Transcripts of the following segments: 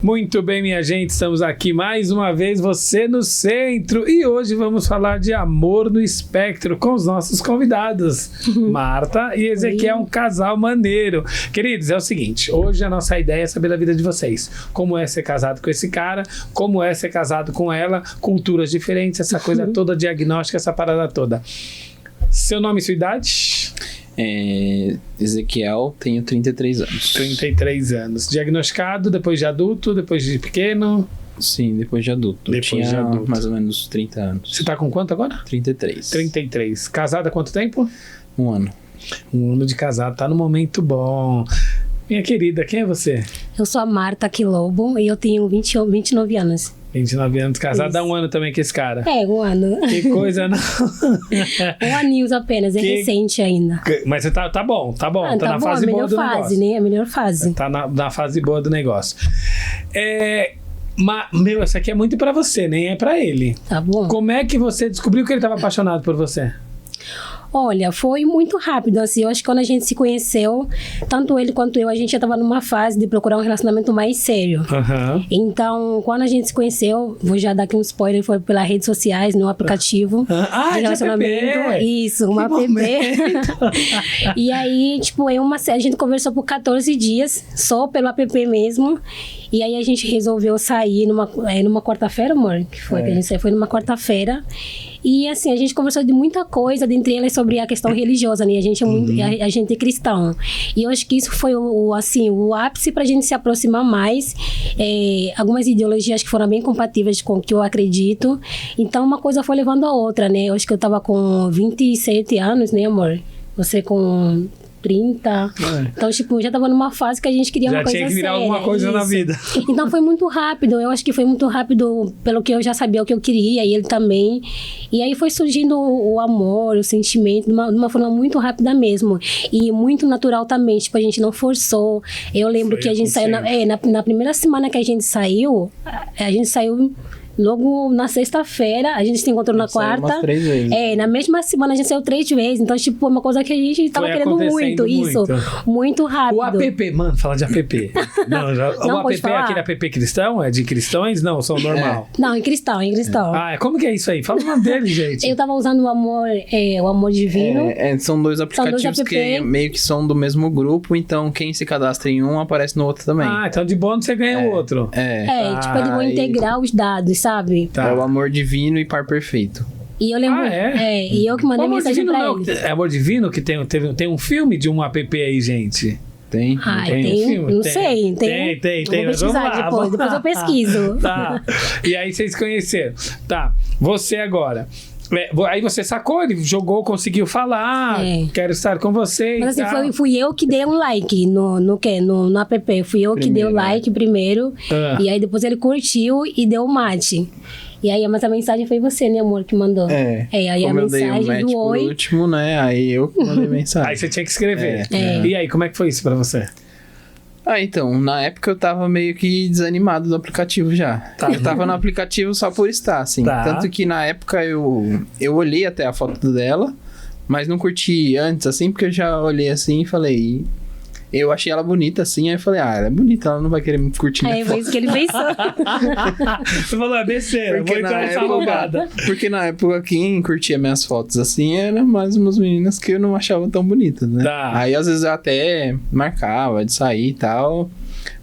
Muito bem, minha gente, estamos aqui mais uma vez, você no centro, e hoje vamos falar de amor no espectro com os nossos convidados, Marta e Ezequiel, um casal maneiro. Queridos, é o seguinte, hoje a nossa ideia é saber da vida de vocês, como é ser casado com esse cara, como é ser casado com ela, culturas diferentes, essa coisa toda, diagnóstica, essa parada toda. Seu nome e sua idade? Ezequiel, tenho 33 anos. 33 anos. Diagnosticado depois de adulto, depois de pequeno? Sim, depois de adulto. Depois tinha de adulto. Mais ou menos 30 anos. Você tá com quanto agora? 33. 33. Casada há quanto tempo? Um ano. Um ano de casado, tá no momento bom. Minha querida, quem é você? Eu sou a Marta Quilobo e eu tenho 29 anos. 29 anos, casada há um ano também com esse cara. Um ano. Que coisa, não? Um aninho apenas, é recente ainda. Mas você tá bom, tá na bom, fase boa do fase, negócio. né? A melhor fase. Tá na fase boa do negócio. Meu, essa aqui é muito pra você, nem é pra ele. Tá bom. Como é que você descobriu que ele tava apaixonado por você? Olha, foi muito rápido, assim, eu acho que quando a gente se conheceu, tanto ele quanto eu, a gente já estava numa fase de procurar um relacionamento mais sério. Uhum. Então, quando a gente se conheceu, vou já dar aqui um spoiler, foi pelas redes sociais, no aplicativo de relacionamento. Isso, uma app. E aí, tipo, a gente conversou por 14 dias, só pelo app mesmo. E aí a gente resolveu sair numa quarta-feira, amor, que foi que a gente saiu, foi numa quarta-feira. E assim, a gente conversou de muita coisa, dentre elas sobre a questão religiosa, né? A gente é muito, a gente é cristão. E eu acho que isso foi o ápice pra gente se aproximar mais. Algumas ideologias que foram bem compatíveis com o que eu acredito. Então, uma coisa foi levando a outra, né? Eu acho que eu tava com 27 anos, né, amor? Você com 30. Então, tipo, já tava numa fase que a gente queria uma coisa séria. Já tinha que virar alguma coisa na vida. Então, foi muito rápido. Eu acho que foi muito rápido pelo que eu já sabia o que eu queria, e ele também. E aí foi surgindo o amor, o sentimento, de uma forma muito rápida mesmo. E muito natural também. Tipo, a gente não forçou. Eu lembro que a gente saiu... Na primeira semana que a gente saiu logo na sexta-feira, a gente se encontrou na quarta. Umas 3 vezes. Na mesma semana a gente saiu 3 vezes. Então, tipo, uma coisa que a gente tava querendo muito. Isso. Muito rápido. O app, mano, fala de app. O app é aquele app cristão? É de cristãos? Não, são normal. Não, em cristão. Como que é isso aí? Fala o nome dele, gente. Eu tava usando o amor divino. São dois aplicativos que meio que são do mesmo grupo, então quem se cadastra em um aparece no outro também. Então de bônus você ganha o outro. Tipo, eles vão integrar os dados, sabe? É o amor divino e par perfeito. E eu lembro. E eu que mandei mensagem pra ele. É Amor Divino que tem um filme de um app aí, gente. Tem? Tem um filme? Não sei. Tem. Vou pesquisar depois eu pesquiso. Tá. E aí vocês conheceram. Tá. Você agora. Aí você sacou, ele jogou, conseguiu falar, quero estar com você. Mas assim, fui eu que dei um like no app. Fui eu que dei o like primeiro. E aí depois ele curtiu e deu o mate. E aí, mas a mensagem foi você, né, amor, que mandou. Aí como a mensagem do oi. Por último, né, aí eu mandei mensagem. Aí você tinha que escrever. E aí, como é que foi isso pra você? Então, na época eu tava meio que desanimado do aplicativo já. Eu tava no aplicativo só por estar, assim. Tanto que na época eu olhei até a foto dela, mas não curti antes, assim, porque eu já olhei assim e falei... Eu achei ela bonita, assim, aí eu falei, ela é bonita, ela não vai querer me curtir minha foto. Foi isso que ele pensou. Você falou, é besteira, vou entrar nessa roubada. Porque na época, quem curtia minhas fotos, assim, eram mais umas meninas que eu não achava tão bonitas, né? Aí, às vezes, eu até marcava de sair e tal,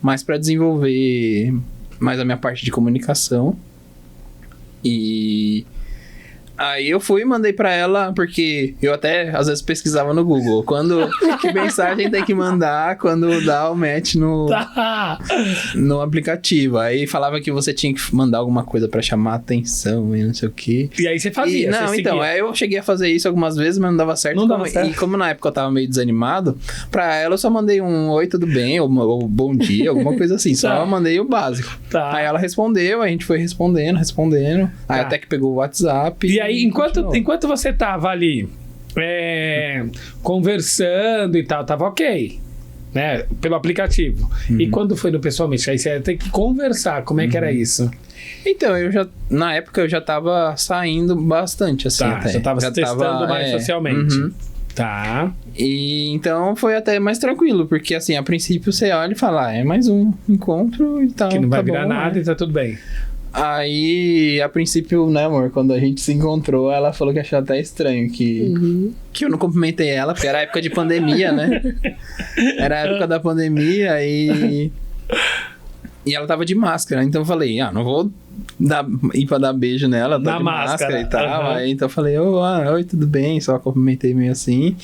mas pra desenvolver mais a minha parte de comunicação. E... Aí eu fui e mandei pra ela, porque eu até, às vezes, pesquisava no Google. Que mensagem tem que mandar quando dá o match no aplicativo. Aí falava que você tinha que mandar alguma coisa pra chamar a atenção e não sei o quê. E aí você fazia, aí eu cheguei a fazer isso algumas vezes, mas não dava certo. E como na época eu tava meio desanimado, pra ela eu só mandei um oi, tudo bem, ou bom dia, alguma coisa assim. Só mandei o básico. Aí ela respondeu, a gente foi respondendo. Aí até que pegou o WhatsApp. E aí, enquanto você tava ali conversando e tal, tava ok, né? Pelo aplicativo. E quando foi no pessoalmente? Aí você tem que conversar, como é que era isso? Então, na época eu já tava saindo bastante, assim. Já tava testando mais socialmente. Tá. E então foi até mais tranquilo, porque assim, a princípio você olha e fala, é mais um encontro e tal. Que não vai virar bom, nada e tá tudo bem. Aí, a princípio, né, amor, quando a gente se encontrou, ela falou que achou até estranho que eu não cumprimentei ela, porque era época de pandemia, né? Era a época da pandemia e ela tava de máscara, então eu falei, não vou ir pra dar beijo nela, tá de máscara e tal. Aí, então eu falei, oi, tudo bem? Só cumprimentei meio assim.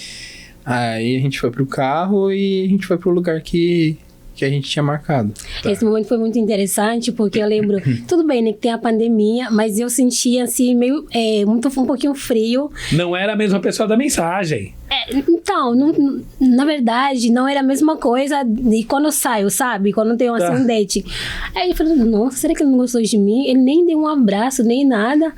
Aí a gente foi pro carro e a gente foi pro lugar que a gente tinha marcado. Esse momento foi muito interessante, porque eu lembro, tudo bem, né, que tem a pandemia, mas eu sentia, assim, meio, um pouquinho frio. Não era a mesma pessoa da mensagem. Então, na verdade, não era a mesma coisa de quando eu saio, sabe? Quando tem um acidente. Aí ele falou, nossa, será que ele não gostou de mim? Ele nem deu um abraço, nem nada.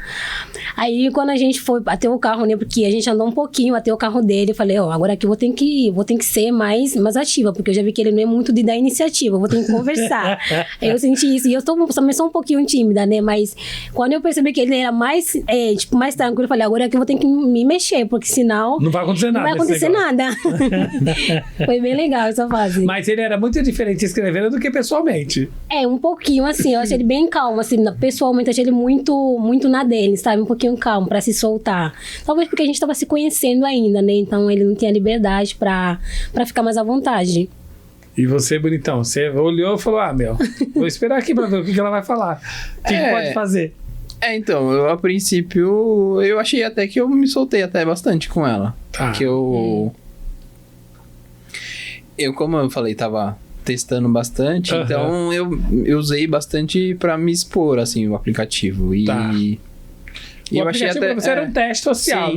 Aí, quando a gente foi até o carro, né? Porque a gente andou um pouquinho até o carro dele, eu falei, agora aqui eu vou ter que ser mais ativa, porque eu já vi que ele não é muito de dar iniciativa, eu vou ter que conversar. Aí eu senti isso, e eu também sou um pouquinho tímida, né? Mas quando eu percebi que ele era mais tranquilo, eu falei, agora aqui eu vou ter que me mexer, porque senão... Não vai acontecer nada. Não vai acontecer nada. Foi bem legal essa fase. Mas ele era muito diferente escrevendo do que pessoalmente. Um pouquinho, assim, eu achei ele bem calmo, assim, pessoalmente eu achei ele muito, muito na dele, sabe? Um pouquinho calmo pra se soltar. Talvez porque a gente tava se conhecendo ainda, né? Então ele não tinha liberdade pra ficar mais à vontade. E você, bonitão, você olhou e falou, vou esperar aqui pra ver o que ela vai falar. O que pode fazer? Então, eu a princípio, eu achei até que eu me soltei até bastante com ela. Tá. Que eu, como eu falei, tava testando bastante, então eu usei bastante pra me expor, assim, o aplicativo. E eu achei até pra você era um teste social, sim,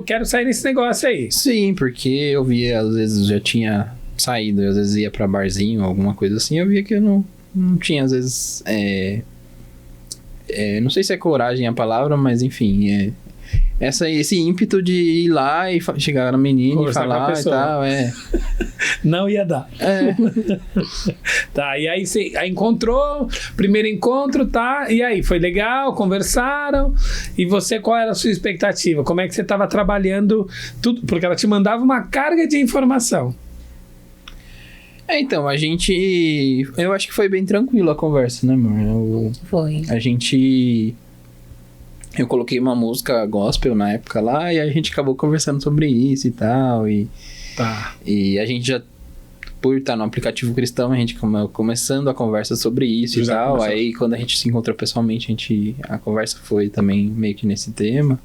quero sair nesse negócio aí. Sim, porque eu via, às vezes já tinha saído, às vezes ia pra barzinho, alguma coisa assim, eu via que eu não tinha, às vezes, não sei se é coragem a palavra, mas enfim, esse ímpeto de ir lá e chegar na menina e falar e tal, Não ia dar. Tá, e aí você encontrou, primeiro encontro, tá? E aí, foi legal, conversaram, e você, qual era a sua expectativa? Como é que você estava trabalhando tudo? Porque ela te mandava uma carga de informação. Então, eu acho que foi bem tranquilo a conversa, né, amor? Foi. Eu coloquei uma música gospel na época lá e a gente acabou conversando sobre isso e tal. E a gente já, por estar no aplicativo cristão, a gente começando a conversa sobre isso e tal. Começou. Aí quando a gente se encontrou pessoalmente, a conversa foi também meio que nesse tema.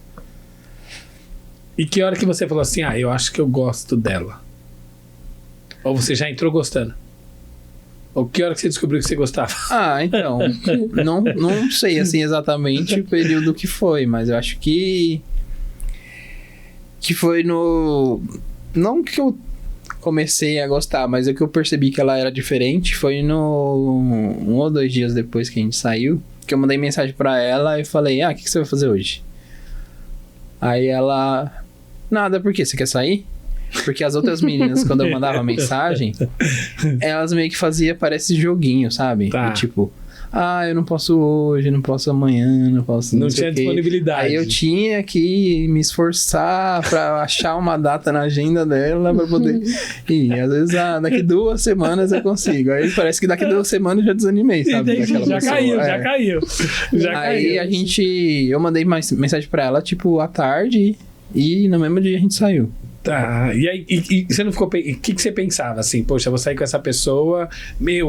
E que hora que você falou assim, eu acho que eu gosto dela? Ou você já entrou gostando? Ou que hora que você descobriu que você gostava? Então, não sei assim exatamente o período que foi, mas eu acho que foi no... Não que eu comecei a gostar, mas é que eu percebi que ela era diferente, foi no 1 ou 2 dias depois que a gente saiu, que eu mandei mensagem pra ela e falei, o que você vai fazer hoje? Aí ela, nada, por quê? Você quer sair? Porque as outras meninas, quando eu mandava mensagem, elas meio que faziam, parece joguinho, sabe? E, tipo, eu não posso hoje, não posso amanhã, não posso... Não tinha disponibilidade. Aí eu tinha que me esforçar pra achar uma data na agenda dela pra poder ir. Às vezes, daqui 2 semanas eu consigo. Aí parece que daqui 2 semanas eu já desanimei, sabe? Já caiu. Aí eu mandei mais mensagem pra ela, tipo, à tarde, e no mesmo dia a gente saiu. Tá, e aí e você não ficou... O que você pensava assim? Poxa, eu vou sair com essa pessoa,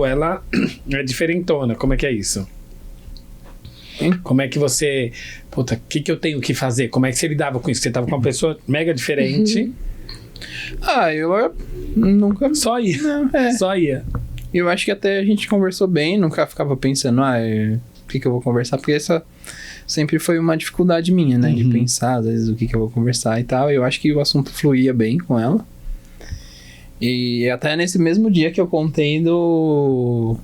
ela é diferentona, como é que é isso? Como é que você... Puta, o que eu tenho que fazer? Como é que você lidava com isso? Você tava com uma pessoa mega diferente. Eu nunca... Só ia. Só ia. Eu acho que até a gente conversou bem, nunca ficava pensando, o que eu vou conversar, porque essa... sempre foi uma dificuldade minha, né? De pensar, às vezes, o que eu vou conversar e tal. Eu acho que o assunto fluía bem com ela. E até nesse mesmo dia que eu contei do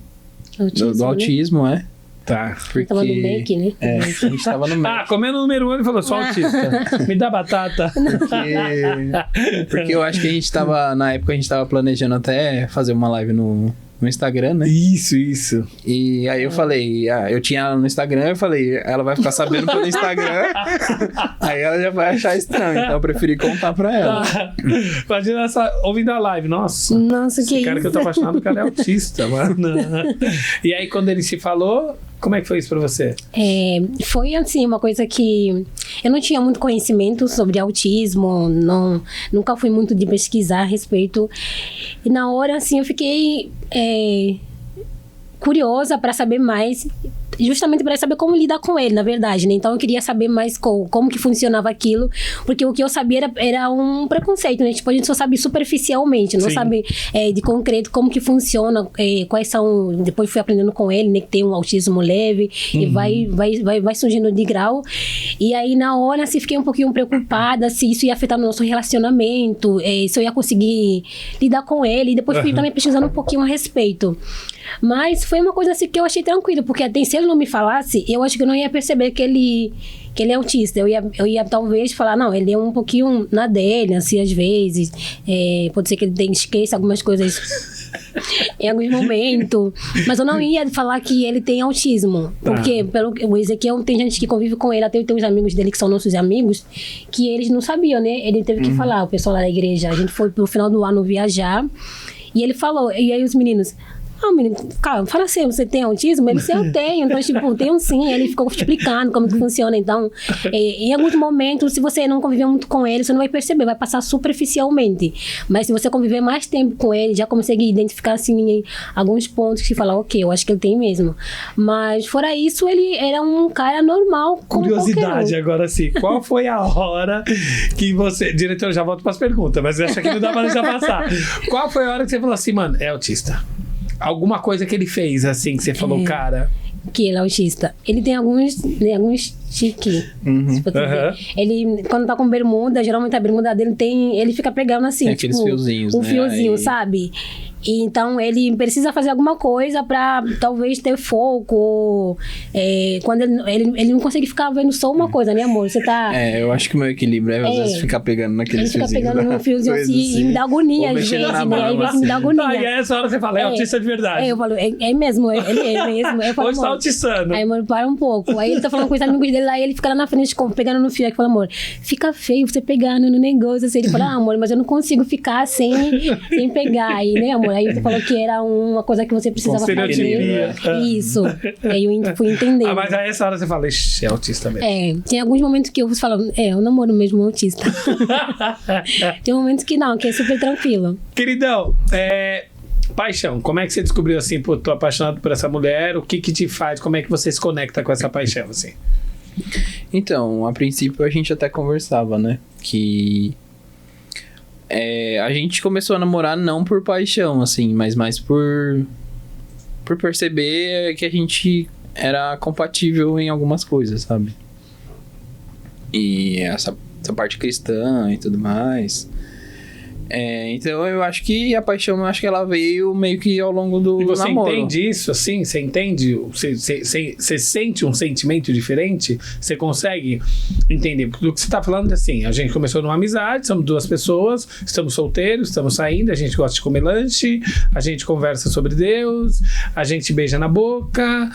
autismo, né? Tá. Porque... tava no MEC, né? A gente tava no MEC. Comendo o número 1, ele falou, sou autista. Me dá batata. Porque eu acho que na época a gente tava planejando até fazer uma live no no Instagram, né? Isso. E aí eu falei, eu tinha ela no Instagram, eu falei, ela vai ficar sabendo pelo Instagram, aí ela já vai achar estranho, então eu preferi contar pra ela. Imagina essa, ouvindo a live, nossa, que cara isso? Que eu tô apaixonado, o cara é autista, mano. E aí quando ele se falou, como é que foi isso pra você? Foi assim, uma coisa que eu não tinha muito conhecimento sobre autismo, nunca fui muito de pesquisar a respeito. E na hora, assim, eu fiquei curiosa para saber mais, justamente para saber como lidar com ele, na verdade, né? Então eu queria saber mais como que funcionava aquilo, porque o que eu sabia era um preconceito, né? Tipo, a gente só sabe superficialmente, não sabe de concreto como que funciona, quais são... Depois fui aprendendo com ele, né? Que tem um autismo leve e vai surgindo de grau. E aí, na hora, assim, fiquei um pouquinho preocupada se isso ia afetar no nosso relacionamento, se eu ia conseguir lidar com ele. E depois fui também pesquisando um pouquinho a respeito. Mas foi uma coisa assim que eu achei tranquila, porque até se ele não me falasse, eu acho que eu não ia perceber que ele é autista. Eu ia talvez falar, não, ele é um pouquinho na dele, assim, às vezes. Pode ser que ele esqueça algumas coisas em alguns momentos. Mas eu não ia falar que ele tem autismo. Porque o Ezequiel, tem gente que convive com ele, até tem uns amigos dele que são nossos amigos, que eles não sabiam, né? Ele teve que falar, o pessoal lá da igreja. A gente foi pro final do ano viajar, e ele falou, e aí os meninos... menino, calma, fala assim, você tem autismo? Ele disse, eu tenho. Então, tipo, tenho sim. Ele ficou explicando como que funciona. Então, em alguns momentos, se você não conviver muito com ele, você não vai perceber, vai passar superficialmente. Mas se você conviver mais tempo com ele, já consegue identificar, assim, alguns pontos que fala, ok, eu acho que ele tem mesmo. Mas, fora isso, ele era um cara normal, como curiosidade agora sim, qual foi a hora que você... Diretor, eu já volto para as perguntas, mas acho que não dá para deixar passar. Qual foi a hora que você falou assim, mano, é autista? Alguma coisa que ele fez, assim, que você falou, cara... Que ele é autista. Ele tem alguns tiques. Ele, quando tá com bermuda, geralmente a bermuda dele ele fica pegando assim, tem aqueles fiozinhos, um fiozinho, sabe? E então ele precisa fazer alguma coisa pra talvez ter foco. Quando ele não consegue ficar vendo só uma coisa, né, amor? Você tá... eu acho que o meu equilíbrio é às vezes ficar pegando naqueles fiozinhos. Ele fica pegando num fiozinho assim e me dá agonia às vezes, né? Às vezes me dá agonia. E aí essa hora você fala, é autista de verdade. Eu falo, é mesmo, ele é mesmo. Eu falo, hoje tá autistando. Aí, amor, para um pouco. Aí ele tá falando com os amigos dele lá e ele fica lá na frente pegando no fio. Aí fala, amor, fica feio você pegando no negócio. Assim, ele fala, amor, mas eu não consigo ficar sem pegar. Aí, né, amor? Aí você falou que era uma coisa que você precisava fazer. Isso. Aí eu fui entender. Mas aí essa hora você fala, é autista mesmo. Tem alguns momentos que eu falo, eu namoro mesmo autista. Tem momentos que não, que é super tranquilo. Queridão, paixão, como é que você descobriu assim, pô, tô apaixonado por essa mulher, o que te faz, como é que você se conecta com essa paixão, assim? Então, a princípio a gente até conversava, né, que a gente começou a namorar não por paixão, assim, mas mais por perceber que a gente era compatível em algumas coisas, sabe? E essa parte cristã e tudo mais... então eu acho que a paixão, ela veio meio que ao longo do namoro. E você entende isso, assim? Você entende? Você sente um sentimento diferente? Você consegue entender? Porque do que você tá falando, assim, a gente começou numa amizade, somos duas pessoas, estamos solteiros, estamos saindo, a gente gosta de comer lanche, a gente conversa sobre Deus, a gente beija na boca.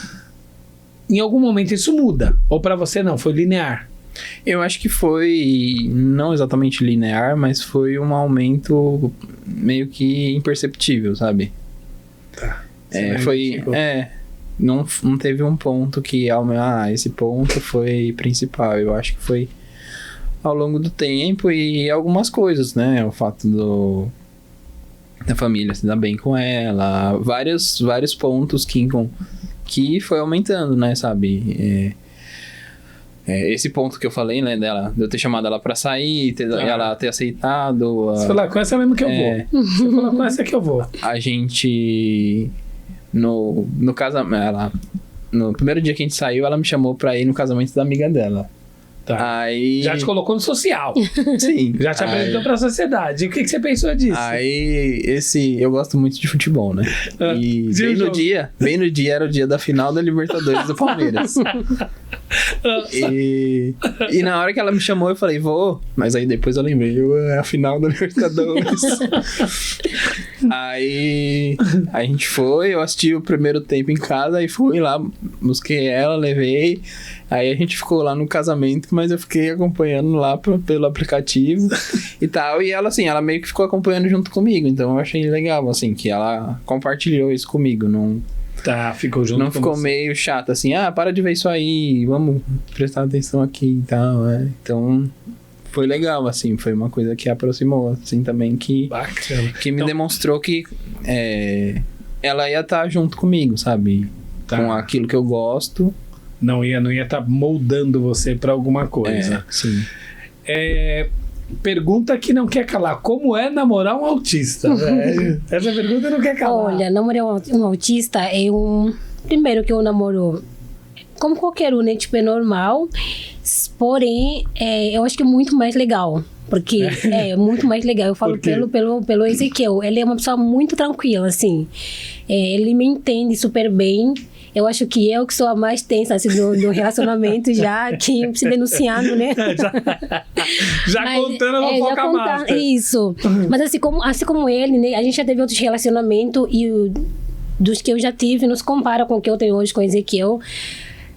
Em algum momento isso muda? Ou pra você não, foi linear? Eu acho que foi, não exatamente linear, mas foi um aumento meio que imperceptível, sabe? Tá. Não teve um ponto que, esse ponto foi principal. Eu acho que foi ao longo do tempo e algumas coisas, né? O fato da família se dar bem com ela, vários pontos que foi aumentando, né, sabe? Esse ponto que eu falei, né, de eu ter chamado ela pra sair, ela ter aceitado. Você falou, com essa mesmo que eu vou. Você falou, com essa que eu vou. A gente, no casamento, no primeiro dia que a gente saiu, ela me chamou pra ir no casamento da amiga dela. Tá. Aí... Já te colocou no social. Sim. Já te apresentou pra sociedade. O que você pensou disso? Aí, eu gosto muito de futebol, né? E bem no dia era o dia da final da Libertadores do Palmeiras. E na hora que ela me chamou, eu falei, vou. Mas aí depois eu lembrei, é a final da Libertadores. Aí a gente foi, eu assisti o primeiro tempo em casa, aí fui lá, busquei ela, levei. Aí a gente ficou lá no casamento, mas eu fiquei acompanhando lá pelo aplicativo e tal. E ela, assim, ela meio que ficou acompanhando junto comigo. Então eu achei legal, assim, que ela compartilhou isso comigo. Não, ficou junto. Não ficou meio chato, assim, para de ver isso aí, vamos prestar atenção aqui e tal. Então foi legal, assim, foi uma coisa que aproximou, assim, também, que me demonstrou que ela ia estar junto comigo, sabe? Com aquilo que eu gosto. Não ia estar moldando você para alguma coisa. Sim. Pergunta que não quer calar. Como é namorar um autista? Essa pergunta não quer calar. Olha, namorar um autista primeiro que eu namoro como qualquer um, né? Tipo, é normal. Porém, eu acho que é muito mais legal. Porque é muito mais legal. Eu falo pelo Ezequiel. Ele é uma pessoa muito tranquila, assim. Ele me entende super bem. Eu acho que eu que sou a mais tensa assim, do relacionamento já, que se denunciando, né? já contando a fofoca master. Isso. Mas assim como ele, né? A gente já teve outros relacionamentos e dos que eu já tive, não se compara com o que eu tenho hoje com o Ezequiel.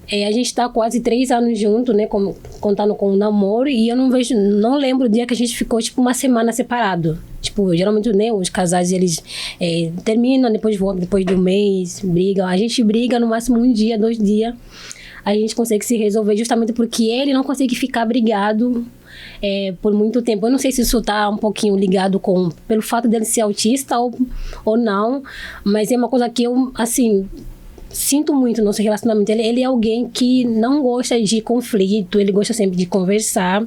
A gente tá quase 3 anos junto, né? Contando com o namoro. E eu não lembro o dia que a gente ficou, tipo, uma semana separado. Tipo, geralmente, né? Os casais, eles terminam, depois voltam, depois de um mês, brigam. A gente briga no máximo 1 dia, 2 dias. A gente consegue se resolver justamente porque ele não consegue ficar brigado por muito tempo. Eu não sei se isso tá um pouquinho ligado pelo fato dele ser autista ou não. Mas é uma coisa que eu, assim... sinto muito o nosso relacionamento. Ele é alguém que não gosta de conflito, ele gosta sempre de conversar.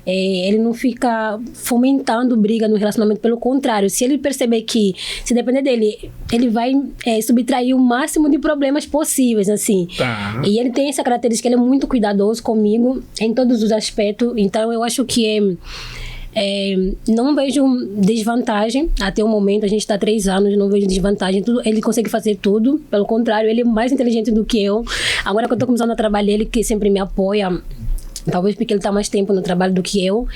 Ele não fica fomentando briga no relacionamento, pelo contrário, se ele perceber que, se depender dele, ele vai subtrair o máximo de problemas possíveis, assim. Tá. E ele tem essa característica, ele é muito cuidadoso comigo em todos os aspectos, então eu acho que não vejo desvantagem até o momento. A gente está 3 anos, não vejo desvantagem. Ele consegue fazer tudo, pelo contrário, ele é mais inteligente do que eu. Agora que eu estou começando a trabalhar, ele que sempre me apoia. Talvez porque ele está mais tempo no trabalho do que eu.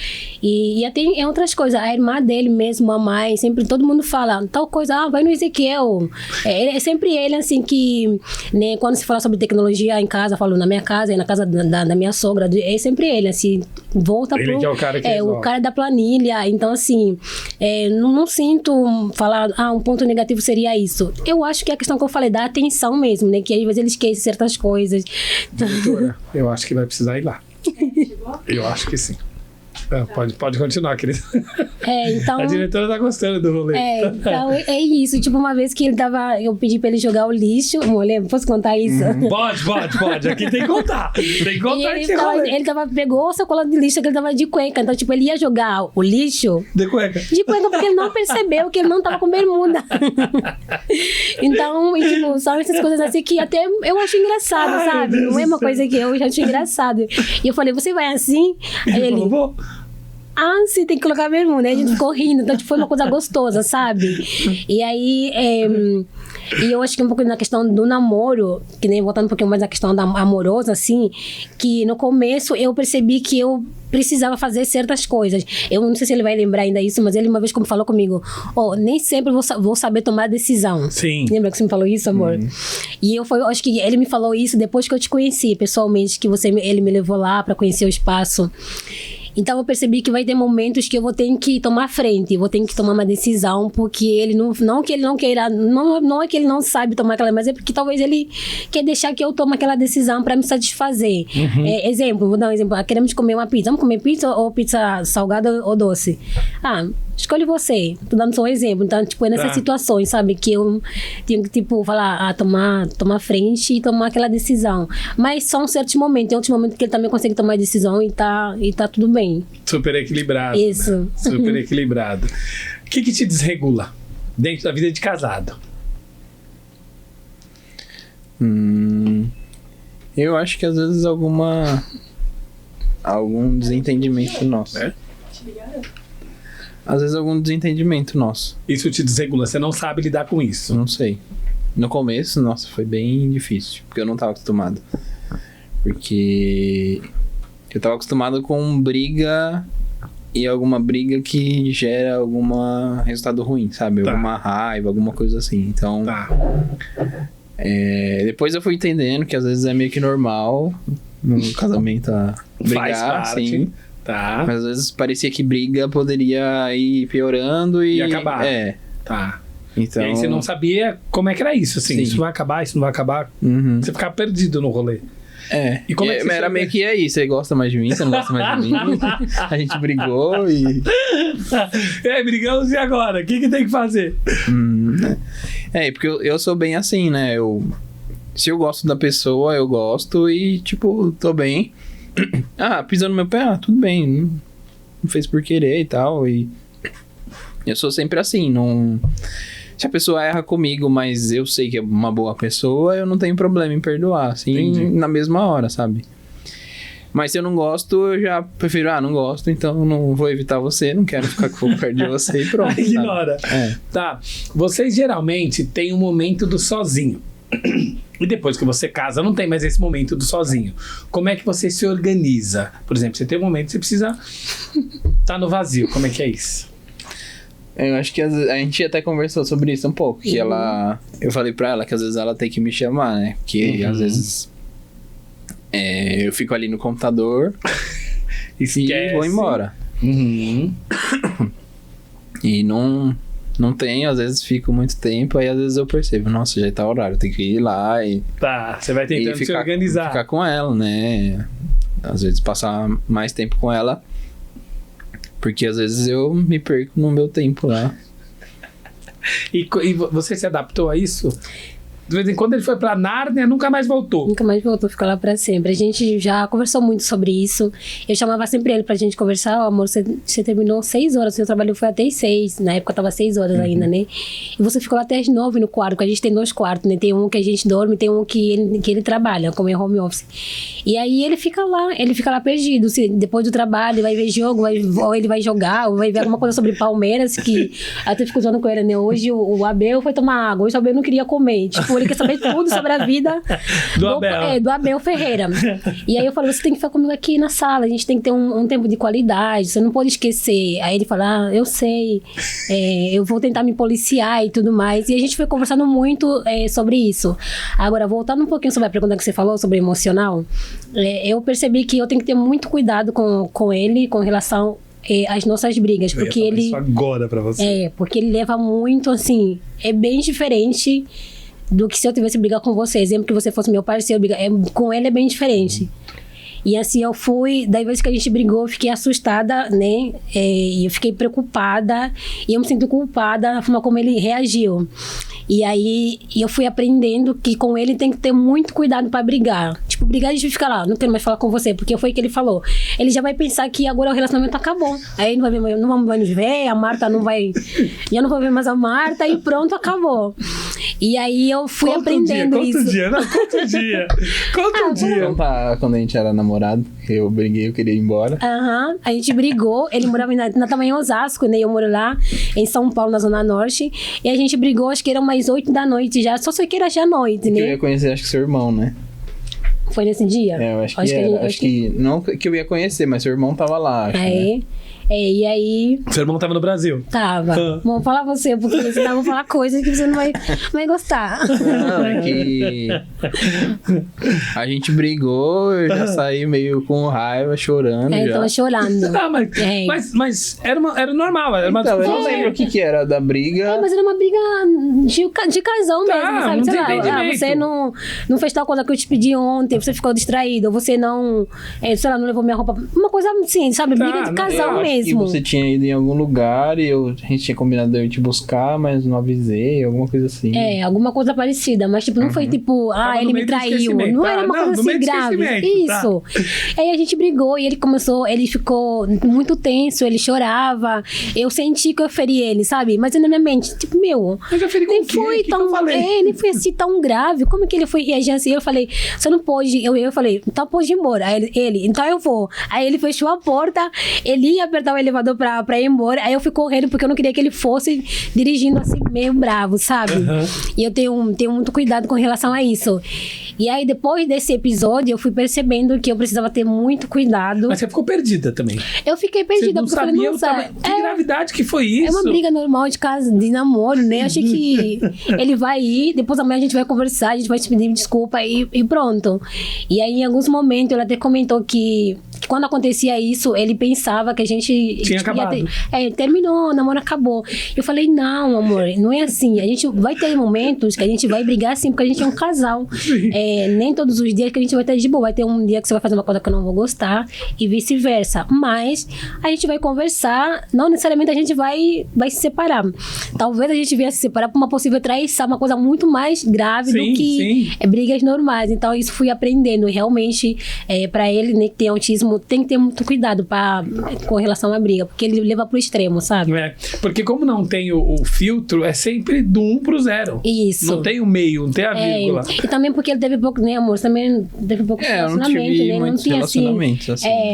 E até em outras coisas. A irmã dele mesmo, a mãe, sempre todo mundo fala tal coisa, vai no Ezequiel. É sempre ele, assim, que... né, quando se fala sobre tecnologia em casa, falo na minha casa e na casa da minha sogra, é sempre ele, assim, volta ele que é o cara que o cara da planilha. Então, assim, não sinto falar, um ponto negativo seria isso. Eu acho que é a questão que eu falei, da atenção mesmo, né? Que às vezes ele esquece certas coisas. Doutora, eu acho que vai precisar ir lá. Eu acho que sim. Pode continuar, querida. Então, a diretora tá gostando do rolê. Então é isso. Tipo, uma vez que eu pedi pra ele jogar o lixo. Mulher, posso contar isso? Pode. Aqui tem que contar. Tem que contar esse rolê. Ele pegou a sacola de lixo que ele tava de cueca. Então, tipo, ele ia jogar o lixo. De cueca? De cueca, porque ele não percebeu que ele não tava com bermuda. Então, tipo, são essas coisas assim que até eu acho engraçado, sabe? Não é uma coisa que eu já acho engraçado. E eu falei, você vai assim? Aí ele falou, sim, tem que colocar bermuda, né? A gente ficou rindo, então tipo, foi uma coisa gostosa, sabe? E aí, e eu acho que um pouco na questão do namoro, que nem voltando um pouquinho mais na questão da amorosa, assim, que no começo eu percebi que eu precisava fazer certas coisas. Eu não sei se ele vai lembrar ainda isso, mas ele uma vez como falou comigo, nem sempre vou saber tomar decisão. Sim. Lembra que você me falou isso, amor? E eu acho que ele me falou isso depois que eu te conheci pessoalmente, que ele me levou lá para conhecer o espaço. Então eu percebi que vai ter momentos que eu vou ter que tomar frente, vou ter que tomar uma decisão, porque ele não que ele não queira, não é que ele não sabe tomar aquela, mas é porque talvez ele quer deixar que eu tome aquela decisão para me satisfazer. Exemplo, vou dar um exemplo, queremos comer uma pizza, vamos comer pizza ou pizza salgada ou doce? Escolhe você, tô dando só um exemplo. Então, tipo, é nessas situações, sabe, que eu tenho que, tipo, falar, tomar frente e tomar aquela decisão. Mas são certos momentos, tem outros momentos que ele também consegue tomar a decisão e tá tudo bem. Super equilibrado. Isso. Né? Super equilibrado. O que te desregula dentro da vida de casado? Eu acho que às vezes alguma algum desentendimento nosso. Às vezes algum desentendimento nosso. Isso te desregula, você não sabe lidar com isso. Não sei. No começo, nossa, foi bem difícil, porque eu não tava acostumado. Porque eu tava acostumado com briga e alguma briga que gera algum resultado ruim, sabe? Alguma raiva, alguma coisa assim. Então, depois eu fui entendendo que às vezes é meio que normal no casamento brigar, assim. Tá. Mas às vezes parecia que briga poderia ir piorando e acabar. Tá. Então... E aí você não sabia como é que era isso, assim. Sim. Isso vai acabar, isso não vai acabar. Você ficava perdido no rolê. E como é que era meio que aí, você gosta mais de mim, você não gosta mais de mim. A gente brigou e... brigamos e agora? O que tem que fazer? Porque eu sou bem assim, né? Se eu gosto da pessoa, eu gosto e, tipo, tô bem. Pisou no meu pé, tudo bem. Não fez por querer e tal. E eu sou sempre assim, não... Se a pessoa erra comigo, mas eu sei que é uma boa pessoa, eu não tenho problema em perdoar, assim, na mesma hora, sabe? Mas se eu não gosto, eu já prefiro, não gosto, então não vou evitar você, não quero ficar perto de você e pronto. Ignora. Tá. Vocês geralmente têm um momento do sozinho. E depois que você casa, não tem mais esse momento do sozinho. Como é que você se organiza? Por exemplo, você tem um momento que você precisa estar no vazio. Como é que é isso? Eu acho que a gente até conversou sobre isso um pouco. Que eu falei pra ela que às vezes ela tem que me chamar, né? Porque às vezes eu fico ali no computador e vou embora. E não tenho, às vezes fico muito tempo, aí às vezes eu percebo, nossa, já tá o horário, tem que ir lá e... Tá, você vai tentando se organizar. Ficar com ela, né? Às vezes passar mais tempo com ela, porque às vezes eu me perco no meu tempo lá. E você se adaptou a isso? De vez em quando ele foi pra Nárnia, nunca mais voltou. Nunca mais voltou, ficou lá pra sempre. A gente já conversou muito sobre isso. Eu chamava sempre ele pra gente conversar. Amor, você terminou 6 horas, seu trabalho foi até 6. Na época tava 6 horas ainda, né? E você ficou lá até as 9 no quarto, porque a gente tem 2 quartos, né? Tem um que a gente dorme, tem um que ele trabalha, como é home office. E aí ele fica lá perdido. Depois do trabalho, vai ver jogo, ou ele vai jogar, ou vai ver alguma coisa sobre Palmeiras, que até fico usando com ele, né? Hoje o Abel foi tomar água, hoje o Abel não queria comer. Tipo, ele quer saber tudo sobre a vida do Abel Ferreira. E aí eu falo, você tem que ficar comigo aqui na sala, a gente tem que ter um tempo de qualidade, você não pode esquecer. Aí ele fala, eu sei, eu vou tentar me policiar e tudo mais. E a gente foi conversando muito sobre isso. Agora, voltando um pouquinho sobre a pergunta que você falou, sobre emocional, eu percebi que eu tenho que ter muito cuidado com ele, com relação as nossas brigas, porque ele... isso agora pra você. Porque ele leva muito, assim, é bem diferente do que se eu tivesse brigar com você. Exemplo que você fosse meu parceiro, com ele é bem diferente. E assim, eu fui... Da vez que a gente brigou, eu fiquei assustada, né? E eu fiquei preocupada. E eu me sinto culpada na forma como ele reagiu. E aí, eu fui aprendendo que com ele tem que ter muito cuidado pra brigar. Tipo, brigar a gente fica lá, não quero mais falar com você, porque foi o que ele falou. Ele já vai pensar que agora o relacionamento acabou. Aí não vai nos ver, a Marta não vai... Já não vou ver mais a Marta e pronto, acabou. E aí eu fui aprendendo isso. Conta um dia. Quando a gente era namorado, eu briguei, eu queria ir embora. A gente brigou, ele morava na tamanho Osasco, né? Eu moro lá em São Paulo, na Zona Norte. E a gente brigou, acho que era umas 8 da noite já, só sei que era já noite, né? Eu ia conhecer, acho que seu irmão, né? Foi nesse dia? Eu acho que era. Acho que não que eu ia conhecer, mas seu irmão tava lá, acho, né? E aí... Seu irmão tava no Brasil? Tava. Vamos falar você, porque senão eu vou falar coisas que você não vai gostar. Não, é que... A gente brigou, eu já saí meio com raiva, chorando já. Tava chorando. Mas era normal. Era uma eu não lembro o que era da briga. Mas era uma briga de casal mesmo, sabe? Sei lá, você não fez tal coisa que eu te pedi ontem, você ficou distraído, ou você não, sei lá, não levou minha roupa. Uma coisa assim, sabe? Briga de casal mesmo. mesmo. Que você tinha ido em algum lugar e a gente tinha combinado de eu te buscar, mas não avisei, alguma coisa assim. Alguma coisa parecida, mas tipo, não foi tipo, ele me traiu. Não era uma coisa assim grave. Isso. Aí a gente brigou e ele ficou muito tenso, ele chorava. Eu senti que eu feri ele, sabe? Mas na minha mente, tipo, mas eu feri nem foi tão. Nem foi assim tão grave. Como que ele foi reagir assim? Eu falei, você não pode. Eu falei, então pode ir embora. Aí ele, então eu vou. Aí ele fechou a porta, ele ia apertar o elevador pra ir embora. Aí eu fui correndo porque eu não queria que ele fosse dirigindo assim, meio bravo, sabe? E eu tenho muito cuidado com relação a isso. E aí, depois desse episódio, eu fui percebendo que eu precisava ter muito cuidado. Mas você ficou perdida também. Eu fiquei perdida. Você não sabia que gravidade que foi isso? É uma briga normal de casa, de namoro, né? Achei que ele vai ir, depois amanhã a gente vai conversar, a gente vai te pedir desculpa e pronto. E aí, em alguns momentos, ele até comentou que quando acontecia isso, ele pensava que a gente... Tinha acabado. Terminou, o namoro acabou. Eu falei, não, amor, não é assim. A gente vai ter momentos que a gente vai brigar assim, porque a gente é um casal. Nem todos os dias que a gente vai estar de boa. Vai ter um dia que você vai fazer uma coisa que eu não vou gostar e vice-versa. Mas a gente vai conversar, não necessariamente a gente vai se separar. Talvez a gente venha se separar por uma possível traição, uma coisa muito mais grave do que brigas normais. Então, isso fui aprendendo. Realmente, pra ele, né, que tem autismo, tem que ter muito cuidado com relação à briga, porque ele leva pro extremo, sabe? Porque como não tem o filtro, é sempre do 1 pro 0. Isso. Não tem o meio, não tem a vírgula. E também porque ele teve pouco, né, amor? Também teve pouco relacionamento, né? Não tinha, assim,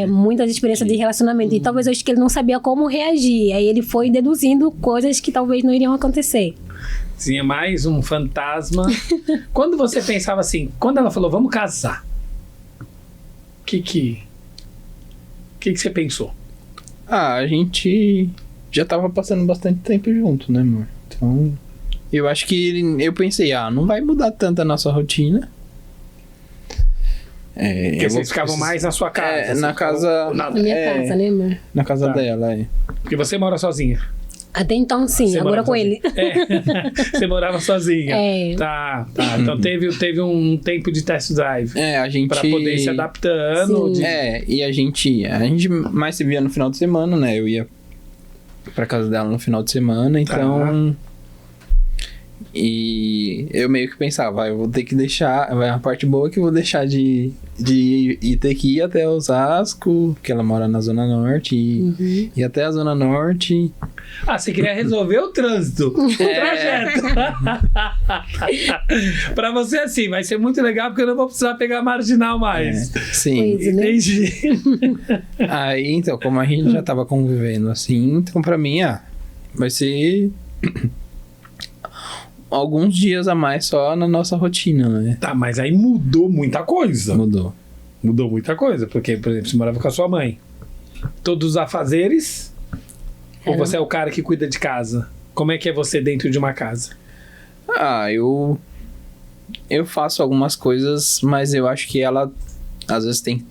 muitas experiências de relacionamento. E talvez eu acho que ele não sabia como reagir. Aí ele foi deduzindo coisas que talvez não iriam acontecer. Sim, é mais um fantasma. Quando você pensava assim, quando ela falou, vamos casar, o que você pensou? A gente já tava passando bastante tempo junto, né, amor? Então, eu acho que eu pensei, não vai mudar tanto a nossa rotina. Porque vocês ficavam mais na sua casa. Na casa... Na minha casa, né, amor? Na casa dela, Porque você mora sozinha. Até então, sim. Você agora com ele. Você morava sozinha. Tá. Então teve um tempo de test drive. A gente... Pra poder ir se adaptando. E a gente mais se via no final de semana, né? Eu ia pra casa dela no final de semana, então... E eu meio que pensava, eu vou ter que deixar... A parte boa é que eu vou deixar de ter que ir até Osasco, porque ela mora na Zona Norte, e ir até a Zona Norte... Você queria resolver o trânsito, o trajeto. Pra você, assim, vai ser muito legal, porque eu não vou precisar pegar a marginal mais. Sim. Entendi. Aí, então, como a gente já tava convivendo assim, então pra mim, vai ser... alguns dias a mais só na nossa rotina, né? Tá, mas aí mudou muita coisa. Mudou muita coisa, porque, por exemplo, você morava com a sua mãe. Todos os afazeres... Ou você é o cara que cuida de casa? Como é que é você dentro de uma casa? Eu faço algumas coisas, mas eu acho que ela às vezes tem que